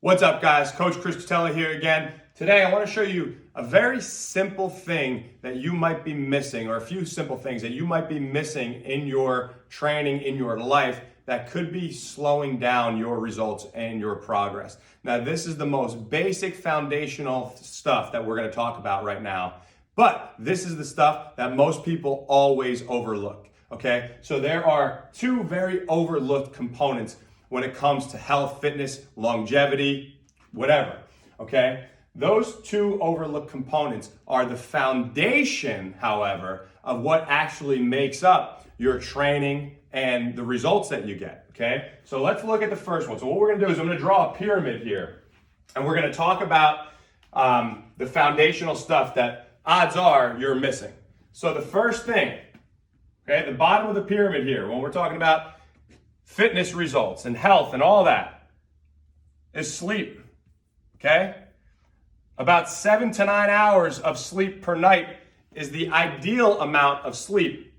What's up, guys? Coach Tutela here again. Today I want to show you a very simple thing that you might be missing, or a few simple things that you might be missing in your training, in your life, that could be slowing down your results and your progress. Now, this is the most basic foundational stuff that we're going to talk about right now, but this is the stuff that most people always overlook, okay? So there are two very overlooked components when it comes to health, fitness, longevity, whatever, okay? Those two overlooked components are the foundation, however, of what actually makes up your training and the results that you get, okay? So let's look at the first one. So what we're gonna do is I'm gonna draw a pyramid here, and we're gonna talk about the foundational stuff that odds are you're missing. So the first thing, okay, the bottom of the pyramid here, when we're talking about fitness results and health and all that, is sleep, okay? About 7 to 9 hours of sleep per night is the ideal amount of sleep,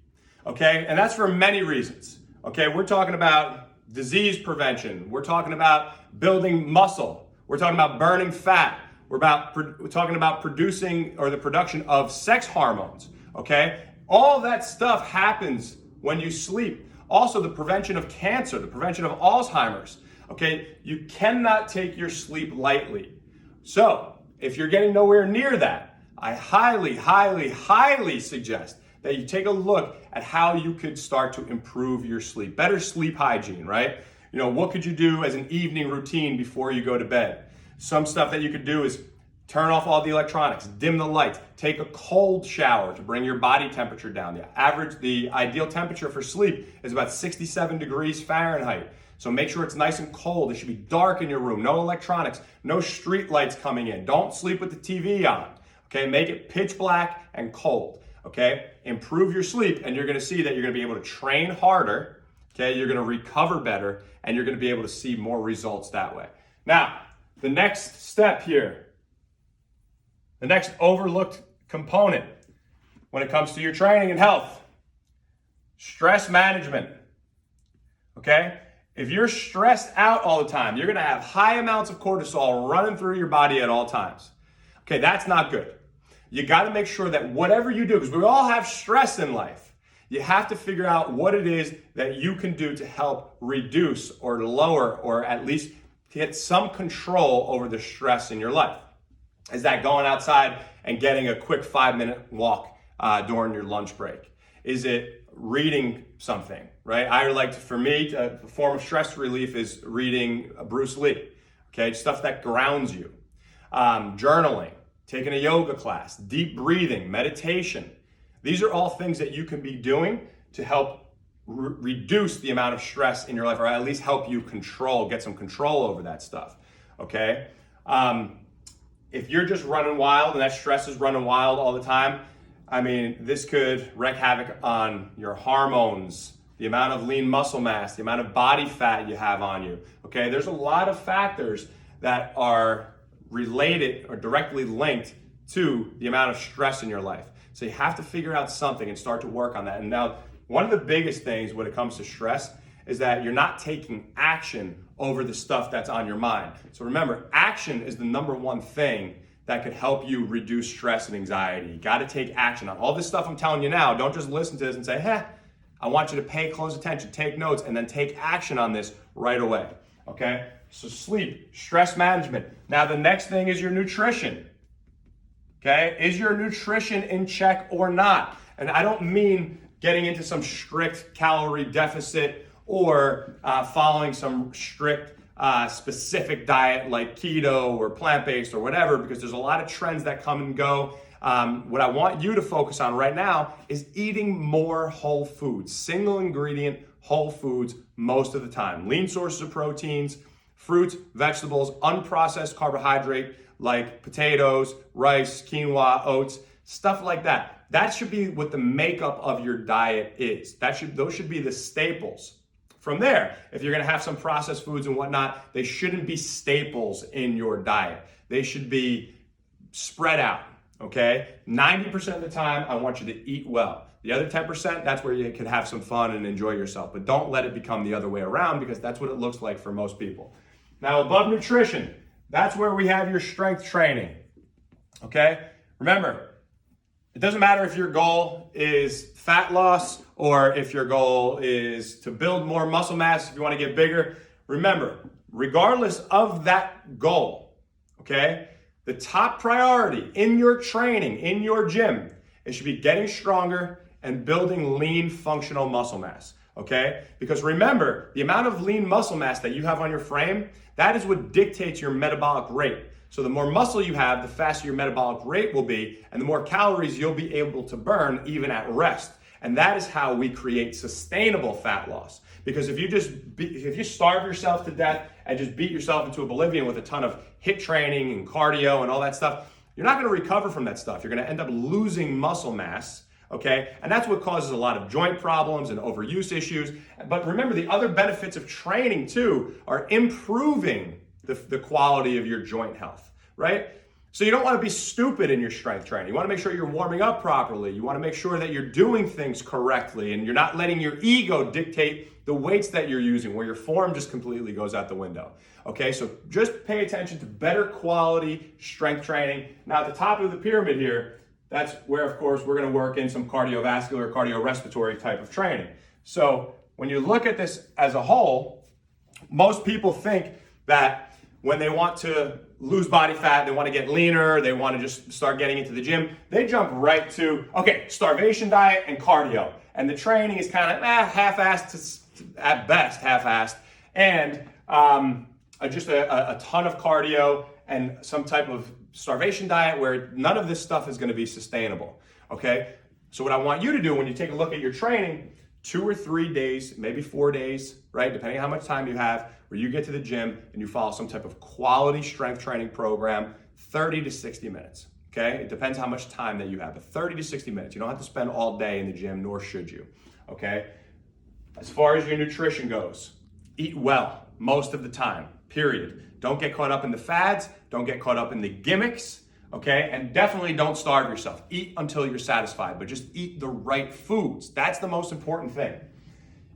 okay? And that's for many reasons, okay? We're talking about disease prevention. We're talking about building muscle. We're talking about burning fat. We're talking about producing, or the production of sex hormones, okay? All that stuff happens when you sleep. Also, the prevention of cancer, the prevention of Alzheimer's, okay? You cannot take your sleep lightly. So, if you're getting nowhere near that, I highly, highly, highly suggest that you take a look at how you could start to improve your sleep. Better sleep hygiene, right? You know, what could you do as an evening routine before you go to bed? Some stuff that you could do is turn off all the electronics, dim the lights, take a cold shower to bring your body temperature down. The ideal temperature for sleep is about 67 degrees Fahrenheit. So make sure it's nice and cold. It should be dark in your room, no electronics, no street lights coming in. Don't sleep with the TV on, okay? Make it pitch black and cold, okay? Improve your sleep, and you're gonna see that you're gonna be able to train harder, okay? You're gonna recover better, and you're gonna be able to see more results that way. Now, the next step here, the next overlooked component when it comes to your training and health, stress management, okay? If you're stressed out all the time, you're gonna have high amounts of cortisol running through your body at all times. Okay, that's not good. You gotta make sure that whatever you do, because we all have stress in life, you have to figure out what it is that you can do to help reduce or lower, or at least get some control over the stress in your life. Is that going outside and getting a quick 5-minute walk during your lunch break? Is it reading something, right? For me, a form of stress relief is reading Bruce Lee, okay? Stuff that grounds you. Journaling, taking a yoga class, deep breathing, meditation. These are all things that you can be doing to help reduce the amount of stress in your life, or at least help you get some control over that stuff, okay? If you're just running wild and that stress is running wild all the time, I mean, this could wreak havoc on your hormones, the amount of lean muscle mass, the amount of body fat you have on you, okay? There's a lot of factors that are related or directly linked to the amount of stress in your life. So you have to figure out something and start to work on that. And now, one of the biggest things when it comes to stress is that you're not taking action over the stuff that's on your mind. So remember, action is the number one thing that could help you reduce stress and anxiety. You gotta take action on all this stuff I'm telling you now. Don't just listen to this and say, I want you to pay close attention, take notes, and then take action on this right away, okay? So sleep, stress management. Now the next thing is your nutrition, okay? Is your nutrition in check or not? And I don't mean getting into some strict calorie deficit or following some strict specific diet like keto or plant-based or whatever, because there's a lot of trends that come and go. What I want you to focus on right now is eating more whole foods, single ingredient whole foods most of the time. Lean sources of proteins, fruits, vegetables, unprocessed carbohydrate like potatoes, rice, quinoa, oats, stuff like that. That should be what the makeup of your diet is. Those should be the staples. From there, if you're gonna have some processed foods and whatnot, they shouldn't be staples in your diet. They should be spread out, okay? 90% of the time, I want you to eat well. The other 10%, that's where you can have some fun and enjoy yourself. But don't let it become the other way around, because that's what it looks like for most people. Now, above nutrition, that's where we have your strength training. Okay? Remember, it doesn't matter if your goal is fat loss or if your goal is to build more muscle mass, if you want to get bigger. Remember, regardless of that goal, okay, the top priority in your training, in your gym, it should be getting stronger and building lean functional muscle mass, okay? Because remember, the amount of lean muscle mass that you have on your frame, that is what dictates your metabolic rate. So the more muscle you have, the faster your metabolic rate will be, and the more calories you'll be able to burn even at rest. And that is how we create sustainable fat loss. Because if you starve yourself to death and just beat yourself into oblivion with a ton of HIIT training and cardio and all that stuff, you're not gonna recover from that stuff. You're gonna end up losing muscle mass, okay? And that's what causes a lot of joint problems and overuse issues. But remember, the other benefits of training too are improving the quality of your joint health, right? So you don't want to be stupid in your strength training. You want to make sure you're warming up properly. You want to make sure that you're doing things correctly and you're not letting your ego dictate the weights that you're using where your form just completely goes out the window. Okay, so just pay attention to better quality strength training. Now at the top of the pyramid here, that's where of course we're going to work in some cardiovascular, cardiorespiratory type of training. So when you look at this as a whole, most people think that when they want to lose body fat, they want to get leaner, they want to just start getting into the gym, they jump right to, okay, starvation diet and cardio. And the training is kind of half-assed, at best half-assed, and just a ton of cardio and some type of starvation diet where none of this stuff is going to be sustainable, okay? So what I want you to do when you take a look at your training, 2 or 3 days, maybe 4 days, right? Depending on how much time you have, where you get to the gym and you follow some type of quality strength training program, 30 to 60 minutes, okay? It depends how much time that you have, but 30 to 60 minutes. You don't have to spend all day in the gym, nor should you, okay? As far as your nutrition goes, eat well most of the time, period. Don't get caught up in the fads, don't get caught up in the gimmicks, okay? And definitely don't starve yourself. Eat until you're satisfied, but just eat the right foods. That's the most important thing.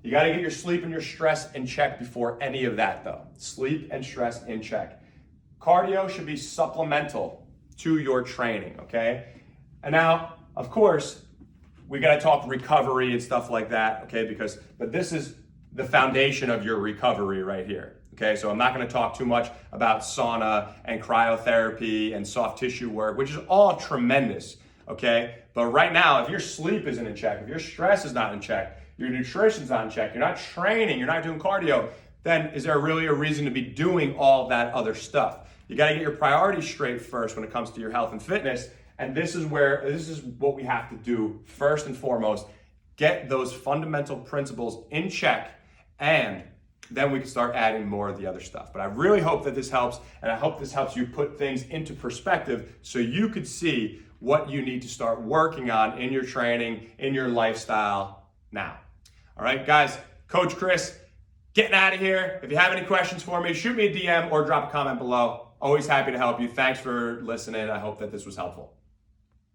You gotta get your sleep and your stress in check before any of that though. Sleep and stress in check. Cardio should be supplemental to your training, okay? And now, of course, we gotta talk recovery and stuff like that, okay? But this is the foundation of your recovery right here. Okay, so I'm not going to talk too much about sauna and cryotherapy and soft tissue work, which is all tremendous, okay? But right now, if your sleep isn't in check, if your stress is not in check, your nutrition's not in check, you're not training, you're not doing cardio, then is there really a reason to be doing all that other stuff? You got to get your priorities straight first when it comes to your health and fitness, and this is what we have to do first and foremost. Get those fundamental principles in check, and then we can start adding more of the other stuff. But I really hope that this helps, and I hope this helps you put things into perspective so you could see what you need to start working on in your training, in your lifestyle now. All right, guys, Coach Chris, getting out of here. If you have any questions for me, shoot me a DM or drop a comment below. Always happy to help you. Thanks for listening. I hope that this was helpful.